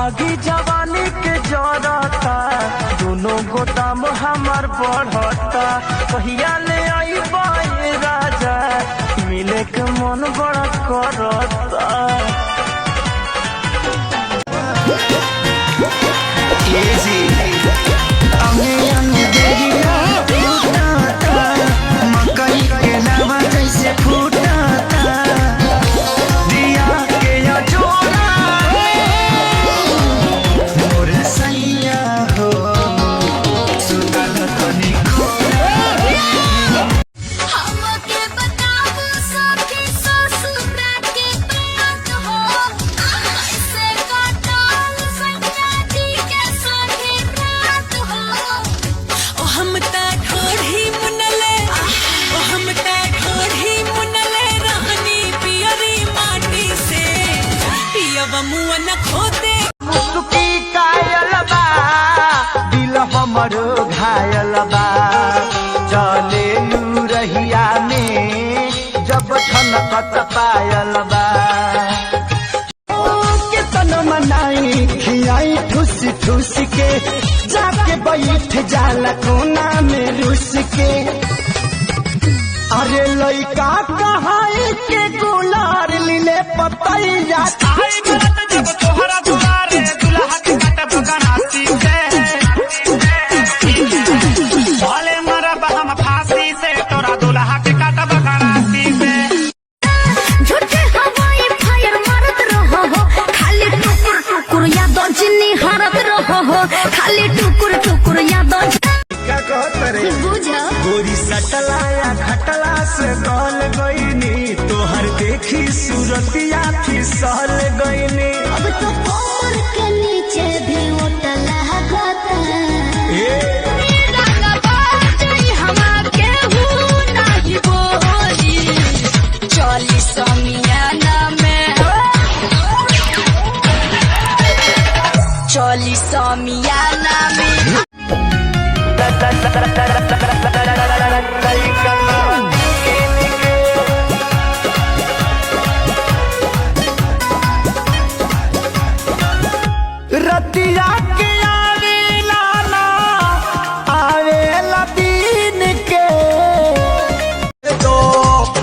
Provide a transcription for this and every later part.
आगे जवानी के जरता दोनों गोदाम हमार बढ़ता कहिया ले आई बाई राजा मिले के मन बड़ा करता। मकई के लावा जैसे फूटता दिया के जोड़ा मोर सैया हो सुतल तनी हमके बताओ सखी ससुरा के बात हो कैसे कटल सैया जी के संगे रात हो। ओ हम ता ढोढ़ी मुनले रहनी पियरी माटी से पियब मुआ न खोदे मुसुकी कायल बा दिल हमरो घायल बा चले लू रहिया में जब छनकत पायल बा कितन मनाई खियाई ठुस ठुस के जाके बैठ जाला कोना में रुस के अरे लइका कहाई के गुलार लीले पतैया जब तोहरा दुआरे दुल्हा के कटब गनासी से भले मरब हम फांसी से तोरा दुल्हा के कटब गनासी से। झूठे हवाई फायर मारत रहो हो खाली टुकुर टुकुर यादों जिन्नी हारत रहो हो खाली टुकुर टुकुर यादों बुझो गोरी सटलाया खटला से गल गईनी तोहर देखी सूरतिया फिसल गईनी अब तो कमर के नीचे भी उठल हगता चली समियाना में रतिया के आवेला ना आवेला दिन के तो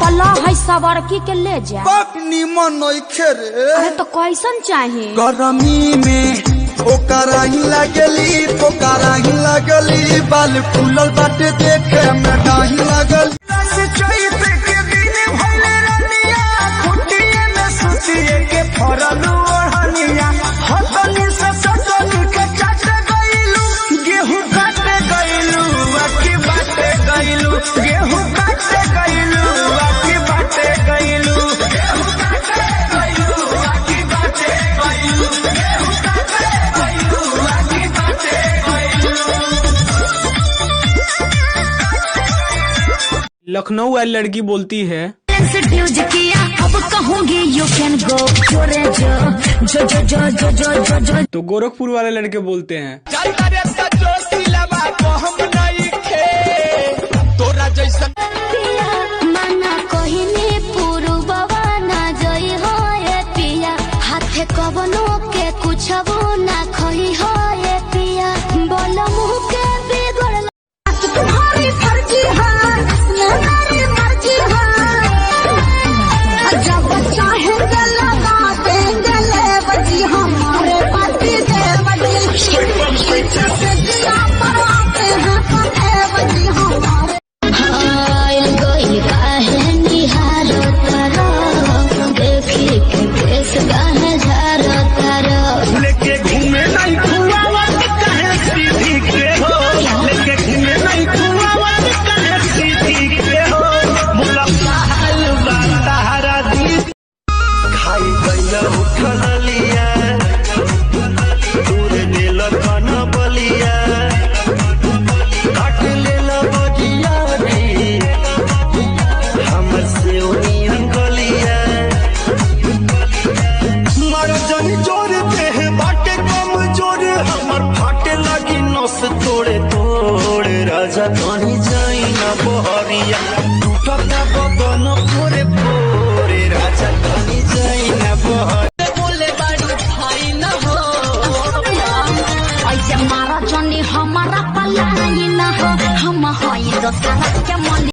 पला है सवारकी के ले जा निमन खेरे अरे तो कैसन चाहिए गरमी में ओकरा ही लगली बाल फूलल बाटे देखे में डाही लगल चैत के दिन भइले रनिया खुटिए में सुतिए के फरल ओढ़निया हतनी से सटनी के चाट गइलू गेहूं काटे गइलू आकी बाटे गइलू गेहूं काटे गइलू आकी बाटे गइलू गेहूं काटे गइलू आकी बाटे गइलू गेहूं काटे गइलू आकी बाटे गइलू। लखनऊ वाली लड़की बोलती है ड्यूज किया अब कहूंगी यू कैन गो जोरे जो तो गोरखपुर वाले लड़के बोलते हैं तोरा जैसा मना कहिनी पुरुबवा ना जई हो ए पिया हाथे कवनो के कुछबो ना खई हो ए पिया बोल मुंह के बिगड़ तुम्हारी फर्जी है मेरी मर्जी है जब चाहे लगा देंगे ले बजी हमारे पति देवजी से जिया पर आते हैं पते बजी हमारे हाय कोई काहे निहारो तारो देखी के केस गाने झारो तारो लेके घूमे नहीं खुआवत कहे सीधी के हो लेके घूमे नहीं खुआवत कहे सीधी के हो मुलाकाल बातारा दी खाई गइला उठल लिया दूर दिल कन बलिया काट लेला बजिया रे हमर से ओनियन गलिया मर जन जोर देह बाटे कम जोर हमर फाटे लगी नस तोड़े तोड़े राजा कहीं जाई ना बहरिया टूटता बदन पोरे पोरे राजा कहीं जाई ना बहरिया बोले बाड़ू भाई न हो हमारा पलाई न हो हम होई दोसरा के मन